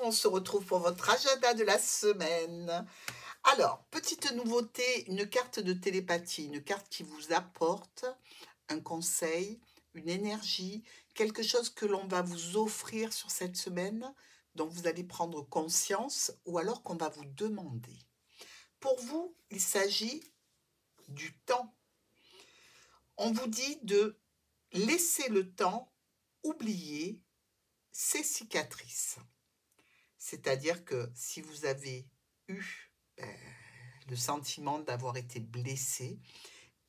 on se retrouve pour votre agenda de la semaine. Alors, petite nouveauté, une carte de télépathie, une carte qui vous apporte un conseil, une énergie, quelque chose que l'on va vous offrir sur cette semaine, dont vous allez prendre conscience ou alors qu'on va vous demander. Pour vous, il s'agit du temps. On vous dit de laisser le temps oublier ses cicatrices. C'est-à-dire que si vous avez eu le sentiment d'avoir été blessé,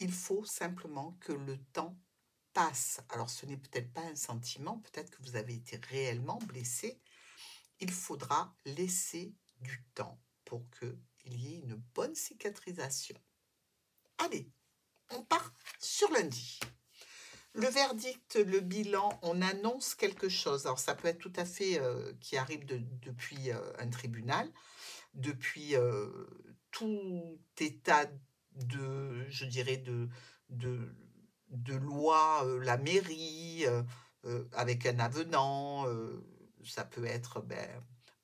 il faut simplement que le temps passe. Alors ce n'est peut-être pas un sentiment, peut-être que vous avez été réellement blessé. Il faudra laisser du temps pour qu'il y ait une bonne cicatrisation. Allez, on part sur lundi. Le verdict, le bilan, on annonce quelque chose. Alors ça peut être tout à fait qui arrive depuis un tribunal, depuis tout état de, je dirais, de loi, la mairie, avec un avenant. Ça peut être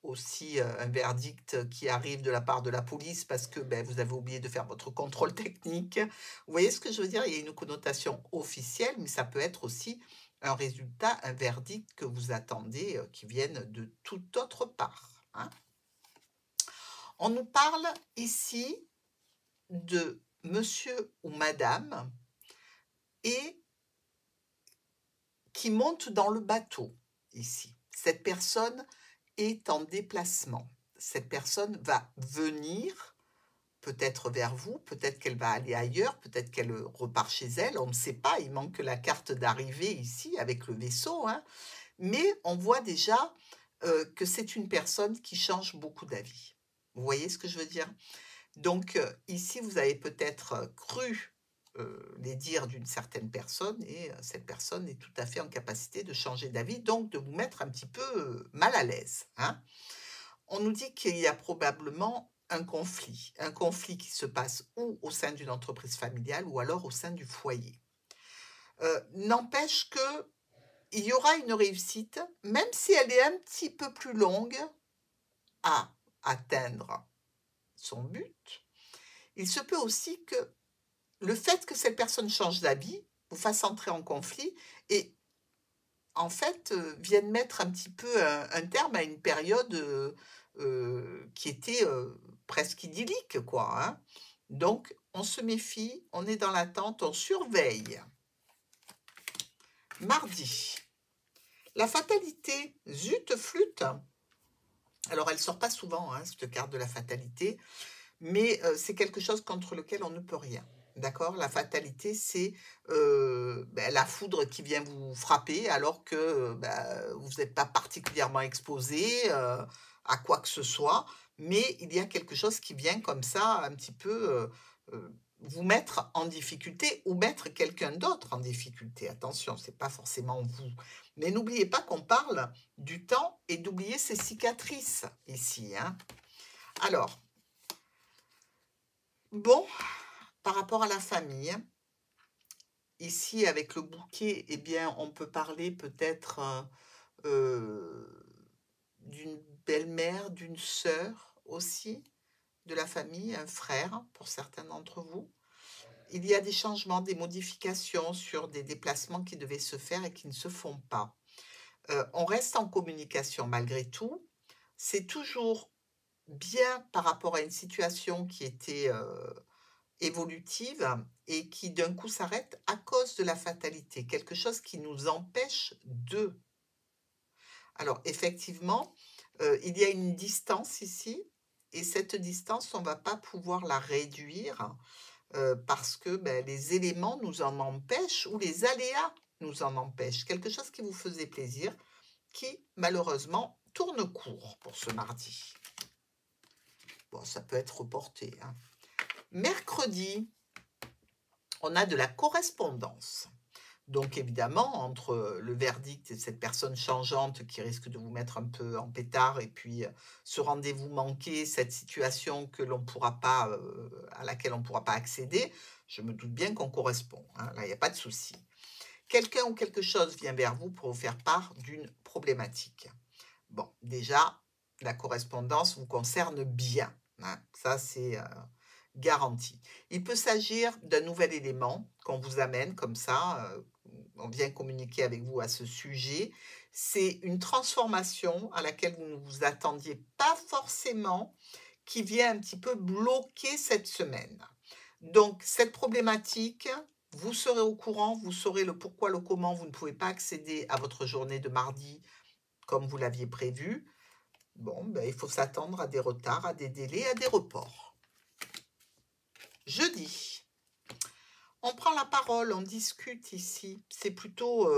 aussi un verdict qui arrive de la part de la police parce que vous avez oublié de faire votre contrôle technique. Vous voyez ce que je veux dire? Il y a une connotation officielle, mais ça peut être aussi un résultat, un verdict que vous attendez qui vienne de toute autre part. Hein. On nous parle ici de monsieur ou madame et qui monte dans le bateau ici. Cette personne est en déplacement. Cette personne va venir peut-être vers vous, peut-être qu'elle va aller ailleurs, peut-être qu'elle repart chez elle, on ne sait pas, il manque la carte d'arrivée ici avec le vaisseau, hein. Mais on voit déjà que c'est une personne qui change beaucoup d'avis. Vous voyez ce que je veux dire? Donc ici, vous avez peut-être cru les dires d'une certaine personne et cette personne est tout à fait en capacité de changer d'avis, donc de vous mettre un petit peu mal à l'aise. Hein. On nous dit qu'il y a probablement un conflit qui se passe ou au sein d'une entreprise familiale ou alors au sein du foyer. N'empêche que il y aura une réussite, même si elle est un petit peu plus longue à atteindre son but. Il se peut aussi que le fait que cette personne change d'avis vous fasse entrer en conflit et en fait vienne mettre un petit peu un terme à une période qui était presque idyllique, quoi. Hein. Donc, on se méfie, on est dans l'attente, on surveille. Mardi. La fatalité, zut flûte. Alors, elle ne sort pas souvent, hein, cette carte de la fatalité, mais c'est quelque chose contre lequel on ne peut rien. D'accord? La fatalité, c'est la foudre qui vient vous frapper alors que vous n'êtes pas particulièrement exposé à quoi que ce soit, mais il y a quelque chose qui vient comme ça un petit peu vous mettre en difficulté ou mettre quelqu'un d'autre en difficulté. Attention, ce n'est pas forcément vous. Mais n'oubliez pas qu'on parle du temps et d'oublier ses cicatrices ici. Hein. Alors, bon, par rapport à la famille, ici avec le bouquet, eh bien, on peut parler peut-être d'une belle-mère, d'une sœur aussi de la famille, un frère pour certains d'entre vous. Il y a des changements, des modifications sur des déplacements qui devaient se faire et qui ne se font pas. On reste en communication malgré tout. C'est toujours bien par rapport à une situation qui était évolutive et qui d'un coup s'arrête à cause de la fatalité, quelque chose qui nous empêche de. Alors effectivement, il y a une distance ici et cette distance, on ne va pas pouvoir la réduire parce que les éléments nous en empêchent ou les aléas nous en empêchent. Quelque chose qui vous faisait plaisir, qui malheureusement tourne court pour ce mardi. Bon, ça peut être reporté. Hein. Mercredi, on a de la correspondance. Donc évidemment, entre le verdict et cette personne changeante qui risque de vous mettre un peu en pétard et puis ce rendez-vous manqué, cette situation que l'on pourra pas, à laquelle on ne pourra pas accéder, je me doute bien qu'on correspond. Hein, là, il n'y a pas de souci. Quelqu'un ou quelque chose vient vers vous pour vous faire part d'une problématique. Bon, déjà, la correspondance vous concerne bien, hein. Ça, c'est garanti. Il peut s'agir d'un nouvel élément qu'on vous amène comme ça, on vient communiquer avec vous à ce sujet. C'est une transformation à laquelle vous ne vous attendiez pas forcément, qui vient un petit peu bloquer cette semaine. Donc, cette problématique, vous serez au courant, vous saurez le pourquoi, le comment, vous ne pouvez pas accéder à votre journée de mardi comme vous l'aviez prévu. Bon, ben, il faut s'attendre à des retards, à des délais, à des reports. Jeudi, on prend la parole, on discute ici. C'est plutôt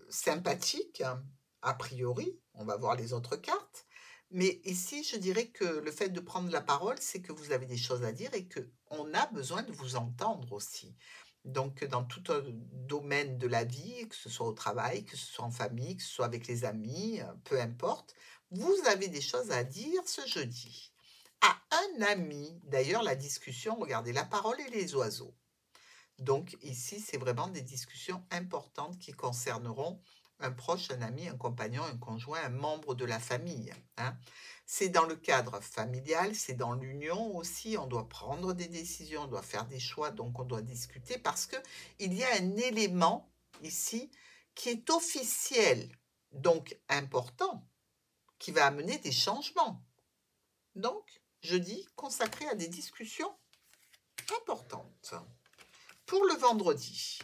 sympathique, hein, a priori. On va voir les autres cartes. Mais ici, je dirais que le fait de prendre la parole, c'est que vous avez des choses à dire et qu'on a besoin de vous entendre aussi. Donc, dans tout un domaine de la vie, que ce soit au travail, que ce soit en famille, que ce soit avec les amis, peu importe, vous avez des choses à dire ce jeudi. À un ami, d'ailleurs, la discussion, regardez, la parole et les oiseaux. Donc, ici, c'est vraiment des discussions importantes qui concerneront un proche, un ami, un compagnon, un conjoint, un membre de la famille, hein. C'est dans le cadre familial, c'est dans l'union aussi, on doit prendre des décisions, on doit faire des choix, donc on doit discuter parce qu'il y a un élément ici qui est officiel, donc important, qui va amener des changements. Donc, jeudi, consacré à des discussions importantes. Pour le vendredi,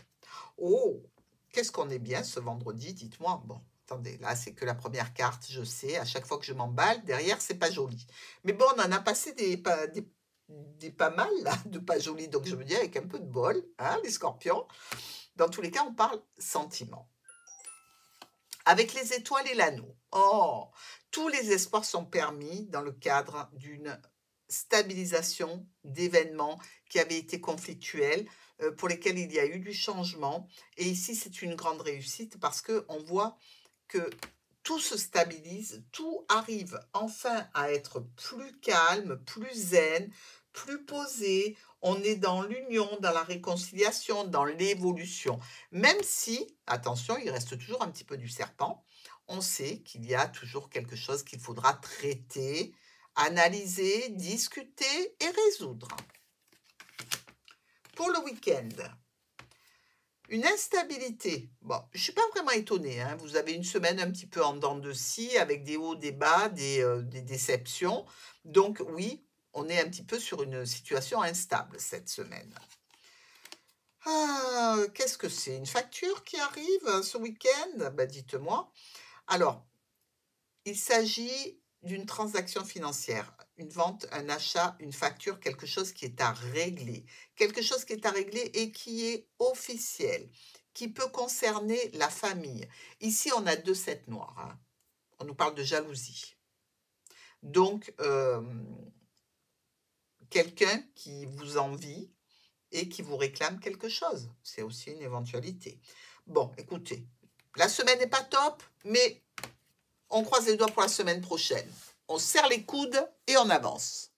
oh, qu'est-ce qu'on est bien ce vendredi, dites-moi. Bon, attendez, là, c'est que la première carte, je sais, à chaque fois que je m'emballe, derrière, c'est pas joli. Mais bon, on en a passé des pas mal, là, de pas jolis, donc je me dis, avec un peu de bol, hein, les scorpions. Dans tous les cas, on parle sentiment. Avec les étoiles et l'anneau, oh, tous les espoirs sont permis dans le cadre d'une stabilisation d'événements qui avaient été conflictuels, pour lesquels il y a eu du changement. Et ici, c'est une grande réussite parce qu'on voit que tout se stabilise, tout arrive enfin à être plus calme, plus zen, plus posé. On est dans l'union, dans la réconciliation, dans l'évolution. Même si, attention, il reste toujours un petit peu du serpent, on sait qu'il y a toujours quelque chose qu'il faudra traiter, analyser, discuter et résoudre. Pour le week-end, une instabilité. Bon, je ne suis pas vraiment étonnée, hein. Vous avez une semaine un petit peu en dents de scie, avec des hauts, des bas, des déceptions. Donc oui, on est un petit peu sur une situation instable cette semaine. Ah, qu'est-ce que c'est? Une facture qui arrive ce week-end? Ben, dites-moi. Alors, il s'agit d'une transaction financière, une vente, un achat, une facture, quelque chose qui est à régler. Quelque chose qui est à régler et qui est officiel, qui peut concerner la famille. Ici, on a 2 7 noirs, hein. On nous parle de jalousie. Donc, quelqu'un qui vous envie et qui vous réclame quelque chose. C'est aussi une éventualité. Bon, écoutez, la semaine n'est pas top, mais on croise les doigts pour la semaine prochaine. On serre les coudes et on avance.